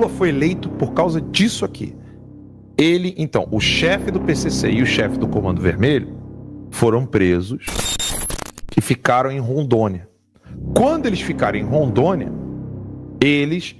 Lula foi eleito por causa disso aqui. Ele, então, o chefe do PCC e o chefe do Comando Vermelho foram presos e ficaram em Rondônia. Quando eles ficaram em Rondônia, eles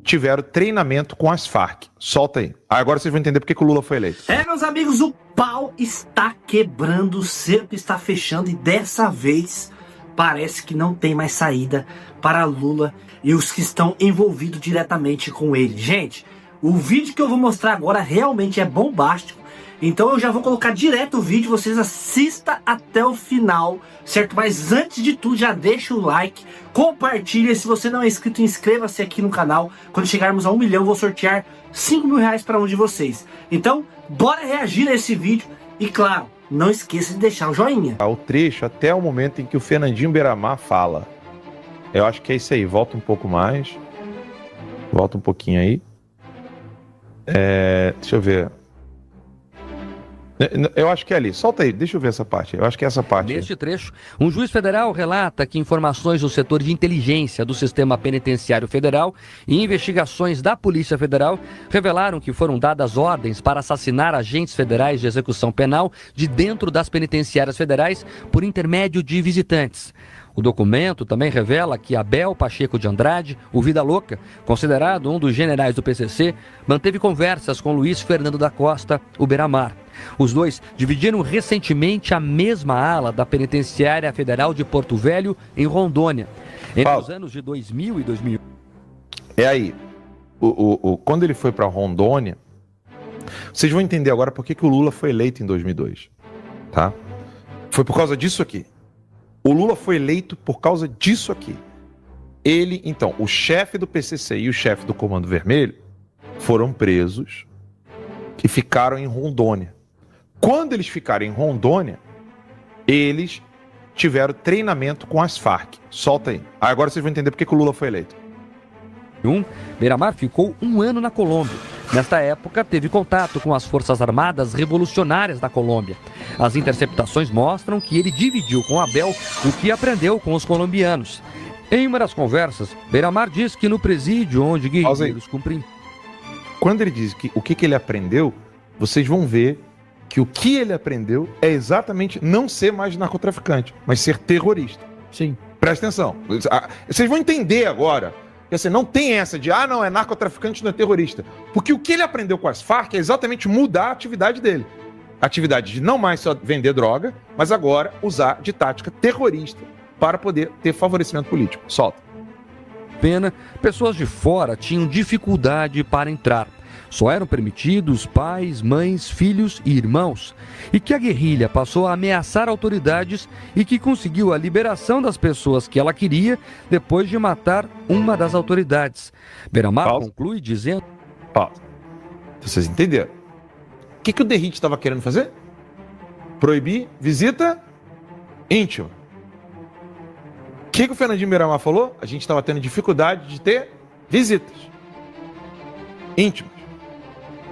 tiveram treinamento com as Farc. Solta aí. Agora vocês vão entender por que o Lula foi eleito. Meus amigos, o pau está quebrando, o cerco está fechando e dessa vez parece que não tem mais saída para Lula e os que estão envolvidos diretamente com ele. Gente, o vídeo que eu vou mostrar agora realmente é bombástico. Então eu já vou colocar direto o vídeo, vocês assistam até o final, certo? Mas antes de tudo, já deixa o like, compartilha. Se você não é inscrito, inscreva-se aqui no canal. Quando chegarmos a 1 milhão, eu vou sortear 5 mil reais para um de vocês. Então, bora reagir a esse vídeo. E claro, não esqueça de deixar o joinha. O trecho até o momento em que o Fernandinho Beiramar fala. Eu acho que é isso aí, volta um pouco mais. Volta um pouquinho aí. Deixa eu ver. Eu acho que é ali. Solta aí, deixa eu ver essa parte. Eu acho que é essa parte. Neste trecho, um juiz federal relata que informações do setor de inteligência do Sistema Penitenciário Federal e investigações da Polícia Federal revelaram que foram dadas ordens para assassinar agentes federais de execução penal de dentro das penitenciárias federais por intermédio de visitantes. O documento também revela que Abel Pacheco de Andrade, o Vida Louca, considerado um dos generais do PCC, manteve conversas com Luiz Fernando da Costa, o Beiramar. Os dois dividiram recentemente a mesma ala da Penitenciária Federal de Porto Velho, em Rondônia, entre os anos de 2000 e 2001. É aí. Quando ele foi para Rondônia, vocês vão entender agora por que o Lula foi eleito em 2002. Tá? Foi por causa disso aqui. O Lula foi eleito por causa disso aqui. Ele, então, o chefe do PCC e o chefe do Comando Vermelho foram presos e ficaram em Rondônia. Quando eles ficaram em Rondônia, eles tiveram treinamento com as Farc. Solta aí. Agora vocês vão entender por que o Lula foi eleito. Beiramar ficou 1 ano na Colômbia. Nesta época, teve contato com as Forças Armadas Revolucionárias da Colômbia. As interceptações mostram que ele dividiu com Abel o que aprendeu com os colombianos. Em uma das conversas, Beiramar diz que no presídio onde guerrilheiros cumprem... Quando ele diz que o que ele aprendeu, vocês vão ver que o que ele aprendeu é exatamente não ser mais narcotraficante, mas ser terrorista. Sim. Presta atenção. Vocês vão entender agora. Porque assim, não tem essa de, não, é narcotraficante, não é terrorista. Porque o que ele aprendeu com as Farc é exatamente mudar a atividade dele. A atividade de não mais só vender droga, mas agora usar de tática terrorista para poder ter favorecimento político. Solta. Pena, pessoas de fora tinham dificuldade para entrar. Só eram permitidos pais, mães, filhos e irmãos. E que a guerrilha passou a ameaçar autoridades e que conseguiu a liberação das pessoas que ela queria depois de matar uma das autoridades. Beiramar conclui dizendo... Vocês entenderam? O que o Derrite estava querendo fazer? Proibir visita íntima. O que o Fernandinho Beiramar falou? A gente estava tendo dificuldade de ter visitas íntimas.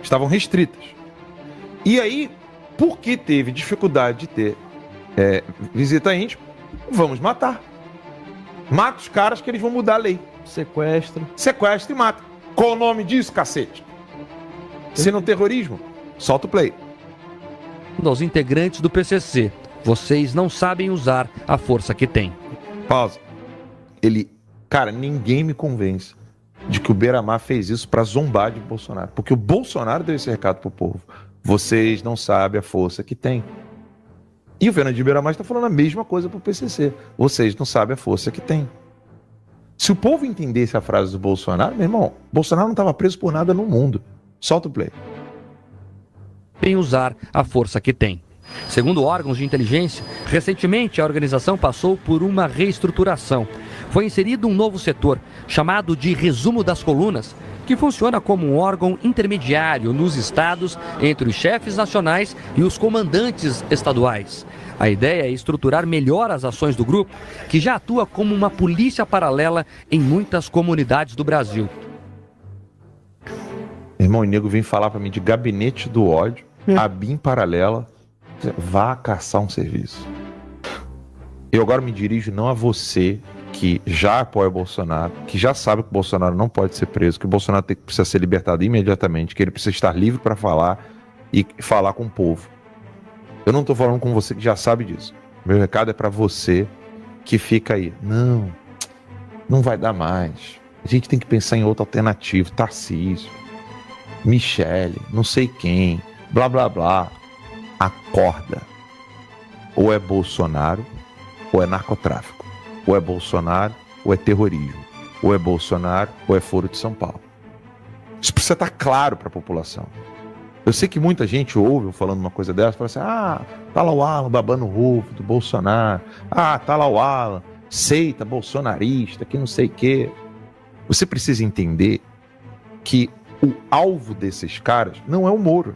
Estavam restritas. E aí, porque teve dificuldade de ter visita íntima, vamos matar. Mata os caras que eles vão mudar a lei. Sequestro e mata. Qual o nome disso, cacete? Se não terrorismo, solta o play. Aos integrantes do PCC, vocês não sabem usar a força que têm. Pausa. Cara, ninguém me convence de que o Beiramar fez isso para zombar de Bolsonaro. Porque o Bolsonaro deu esse recado pro povo. Vocês não sabem a força que tem. E o Fernandinho Beiramar está falando a mesma coisa pro PCC. Vocês não sabem a força que tem. Se o povo entendesse a frase do Bolsonaro, meu irmão, Bolsonaro não estava preso por nada no mundo. Solta o play. Em usar a força que tem. Segundo órgãos de inteligência, recentemente a organização passou por uma reestruturação. Foi inserido um novo setor, chamado de Resumo das Colunas, que funciona como um órgão intermediário nos estados entre os chefes nacionais e os comandantes estaduais. A ideia é estruturar melhor as ações do grupo, que já atua como uma polícia paralela em muitas comunidades do Brasil. Irmão, o nego vem falar pra mim de gabinete do ódio, a BIM paralela, vá caçar um serviço. Eu agora me dirijo não a você, que já apoia o Bolsonaro, que já sabe que o Bolsonaro não pode ser preso, que o Bolsonaro precisa ser libertado imediatamente, que ele precisa estar livre para falar e falar com o povo. Eu não estou falando com você que já sabe disso. Meu recado é para você que fica aí. Não vai dar mais. A gente tem que pensar em outra alternativa. Tarcísio, Michele, não sei quem, blá blá blá. Acorda. Ou é Bolsonaro, ou é narcotráfico. Ou é Bolsonaro, ou é terrorismo. Ou é Bolsonaro, ou é Foro de São Paulo. Isso precisa estar claro para a população. Eu sei que muita gente ouve eu falando uma coisa dessa, fala assim, tá lá o Alan babando o ovo do Bolsonaro, tá lá o Alan, seita bolsonarista, que não sei o quê. Você precisa entender que o alvo desses caras não é o Moro.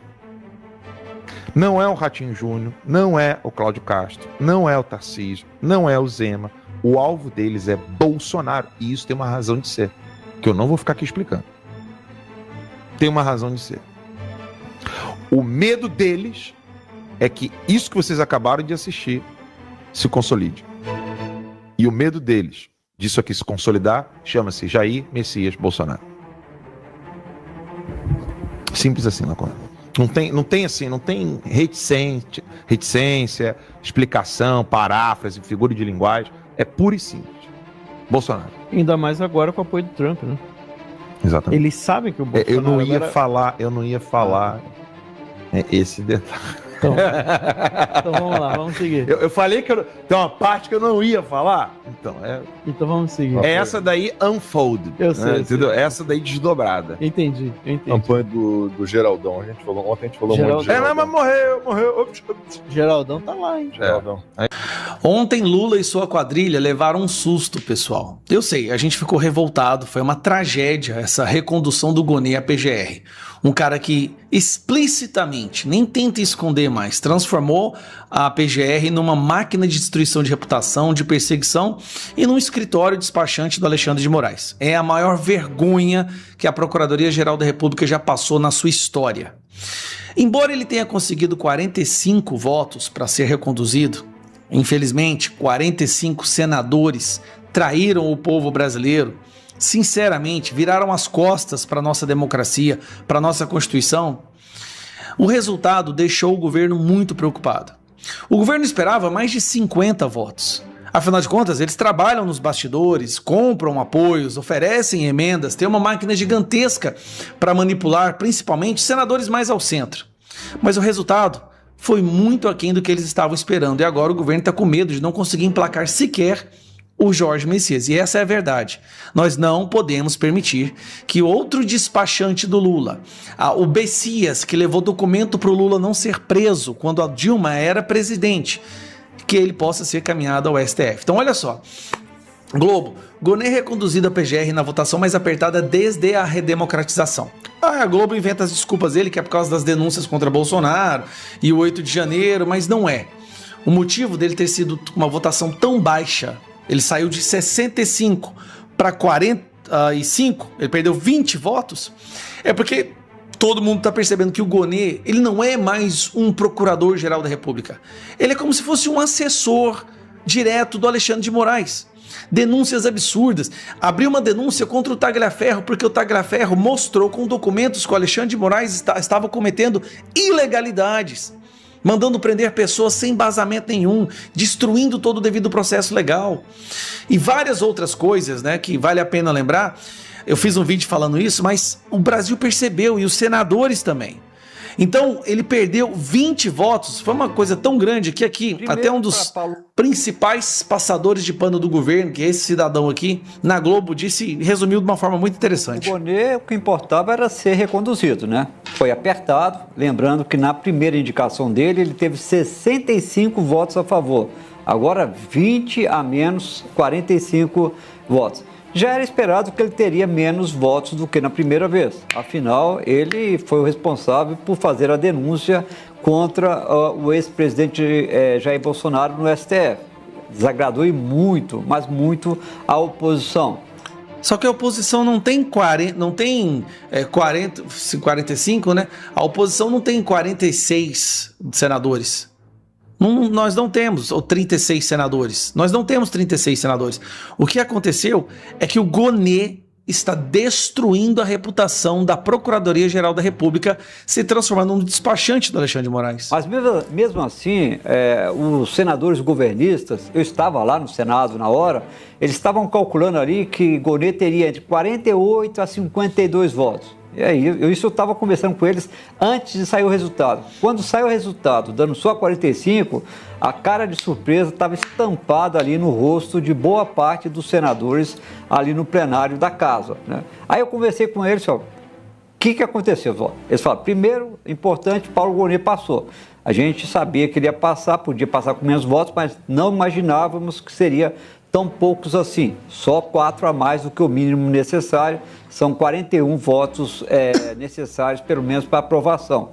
Não é o Ratinho Júnior, não é o Cláudio Castro, não é o Tarcísio, não é o Zema. O alvo deles é Bolsonaro. E isso tem uma razão de ser, que eu não vou ficar aqui explicando. Tem uma razão de ser. O medo deles é que isso que vocês acabaram de assistir se consolide. E o medo deles disso aqui se consolidar chama-se Jair Messias Bolsonaro. Simples assim, Lacona. Não tem reticência, explicação, paráfrase, figura de linguagem. É puro e simples. Bolsonaro. Ainda mais agora com o apoio do Trump, né? Exatamente. Eles sabem que o Bolsonaro... Eu não ia falar esse detalhe. Então vamos lá, vamos seguir. Eu falei que tem uma parte que eu não ia falar. Então vamos seguir. É essa daí unfolded. Eu sei, entendeu? Essa daí desdobrada. Entendi. Campanha do Geraldão. Ontem a gente falou muito de Geraldão. Mas morreu. Geraldão tá lá, hein? Geraldão. Ontem Lula e sua quadrilha levaram um susto, pessoal. Eu sei, a gente ficou revoltado, foi uma tragédia essa recondução do Gonê à PGR. Um cara que explicitamente, nem tenta esconder mais, transformou a PGR numa máquina de destruição de reputação, de perseguição e num escritório despachante do Alexandre de Moraes. É a maior vergonha que a Procuradoria-Geral da República já passou na sua história. Embora ele tenha conseguido 45 votos para ser reconduzido, infelizmente 45 senadores traíram o povo brasileiro, sinceramente, viraram as costas para a nossa democracia, para a nossa Constituição. O resultado deixou o governo muito preocupado. O governo esperava mais de 50 votos. Afinal de contas, eles trabalham nos bastidores, compram apoios, oferecem emendas, têm uma máquina gigantesca para manipular, principalmente senadores mais ao centro. Mas o resultado foi muito aquém do que eles estavam esperando, e agora o governo está com medo de não conseguir emplacar sequer o Jorge Messias. E essa é a verdade. Nós não podemos permitir que outro despachante do Lula, o Bessias, que levou documento para o Lula não ser preso quando a Dilma era presidente, que ele possa ser caminhado ao STF. Então olha só, Globo, Gonê reconduzido a PGR na votação mais apertada desde a redemocratização. A Globo inventa as desculpas dele, que é por causa das denúncias contra Bolsonaro e o 8 de janeiro, mas não é. O motivo dele ter sido uma votação tão baixa, ele saiu de 65 para 45, ele perdeu 20 votos, é porque todo mundo está percebendo que o Gonê, ele não é mais um procurador-geral da República. Ele é como se fosse um assessor direto do Alexandre de Moraes. Denúncias absurdas. Abriu uma denúncia contra o Tagliaferro porque o Tagliaferro mostrou com documentos que o Alexandre de Moraes estava cometendo ilegalidades, mandando prender pessoas sem embasamento nenhum, destruindo todo o devido processo legal. E várias outras coisas, né, que vale a pena lembrar. Eu fiz um vídeo falando isso, mas o Brasil percebeu, e os senadores também. Então, ele perdeu 20 votos, foi uma coisa tão grande que aqui, primeiro, até um dos principais passadores de pano do governo, que é esse cidadão aqui, na Globo, resumiu de uma forma muito interessante. O Gonê, o que importava era ser reconduzido, né? Foi apertado, lembrando que na primeira indicação dele, ele teve 65 votos a favor. Agora, 20 a menos 45 votos. Já era esperado que ele teria menos votos do que na primeira vez. Afinal, ele foi o responsável por fazer a denúncia contra o ex-presidente Jair Bolsonaro no STF. Desagradou e muito, mas muito a oposição. Só que a oposição não tem 45, né? A oposição não tem 46 senadores. Nós não temos 36 senadores. Nós não temos 36 senadores. O que aconteceu é que o Gonê está destruindo a reputação da Procuradoria-Geral da República, se transformando num despachante do Alexandre de Moraes. Mas mesmo assim, os senadores governistas, eu estava lá no Senado na hora, eles estavam calculando ali que Gonê teria entre 48 a 52 votos. E aí, isso eu estava conversando com eles antes de sair o resultado. Quando saiu o resultado, dando só 45, a cara de surpresa estava estampada ali no rosto de boa parte dos senadores ali no plenário da casa, né? Aí eu conversei com eles, o que aconteceu? Eles falaram, primeiro, importante, Paulo Gonê passou. A gente sabia que ele ia passar, podia passar com menos votos, mas não imaginávamos que seria tão poucos assim, só 4 a mais do que o mínimo necessário, são 41 votos necessários, pelo menos, para aprovação.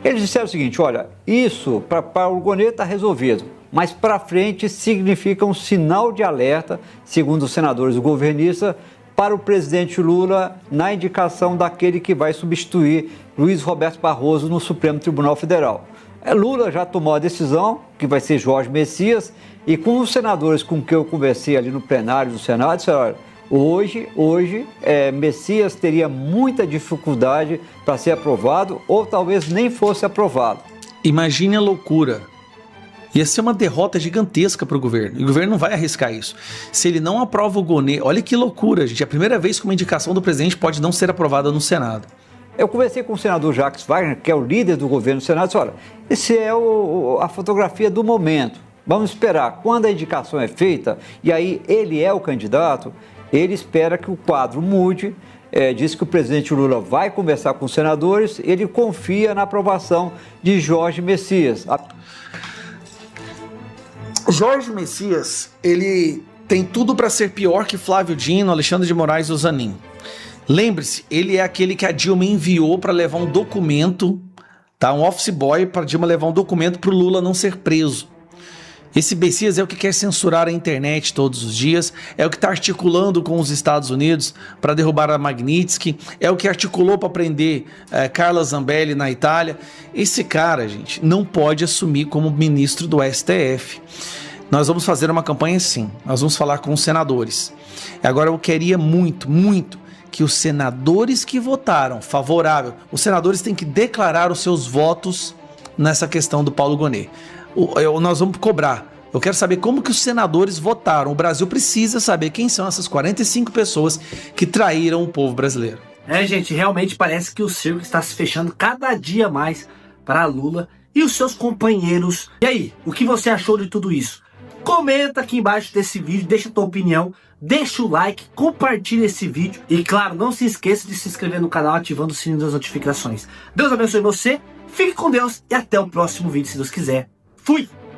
Eles disseram o seguinte, olha, isso para o Gonê está resolvido, mas para frente significa um sinal de alerta, segundo os senadores governistas, para o presidente Lula na indicação daquele que vai substituir Luiz Roberto Barroso no Supremo Tribunal Federal. Lula já tomou a decisão, que vai ser Jorge Messias, e com os senadores com quem eu conversei ali no plenário do Senado, disseram, olha, hoje Messias teria muita dificuldade para ser aprovado, ou talvez nem fosse aprovado. Imagine a loucura. Ia ser uma derrota gigantesca para o governo. E o governo não vai arriscar isso. Se ele não aprova o Gonê, olha que loucura, gente. É a primeira vez que uma indicação do presidente pode não ser aprovada no Senado. Eu conversei com o senador Jacques Wagner, que é o líder do governo do Senado, e disse, olha, esse é a fotografia do momento. Vamos esperar. Quando a indicação é feita, e aí ele é o candidato, ele espera que o quadro mude, diz que o presidente Lula vai conversar com os senadores, ele confia na aprovação de Jorge Messias. Jorge Messias, ele tem tudo para ser pior que Flávio Dino, Alexandre de Moraes ou Zanin. Lembre-se, ele é aquele que a Dilma enviou para levar um documento, tá? Um office boy para Dilma levar um documento para o Lula não ser preso. Esse Messias é o que quer censurar a internet todos os dias, é o que está articulando com os Estados Unidos para derrubar a Magnitsky, é o que articulou para prender Carla Zambelli na Itália. Esse cara, gente, não pode assumir como ministro do STF. Nós vamos fazer uma campanha sim, nós vamos falar com os senadores. Agora eu queria muito que os senadores que votaram favorável, os senadores têm que declarar os seus votos nessa questão do Paulo Gonê. Nós vamos cobrar. Eu quero saber como que os senadores votaram. O Brasil precisa saber quem são essas 45 pessoas que traíram o povo brasileiro. Gente, realmente parece que o circo está se fechando cada dia mais para Lula e os seus companheiros. E aí, o que você achou de tudo isso? Comenta aqui embaixo desse vídeo, deixa a tua opinião, deixa o like, compartilha esse vídeo e, claro, não se esqueça de se inscrever no canal ativando o sininho das notificações. Deus abençoe você, fique com Deus e até o próximo vídeo, se Deus quiser. Fui!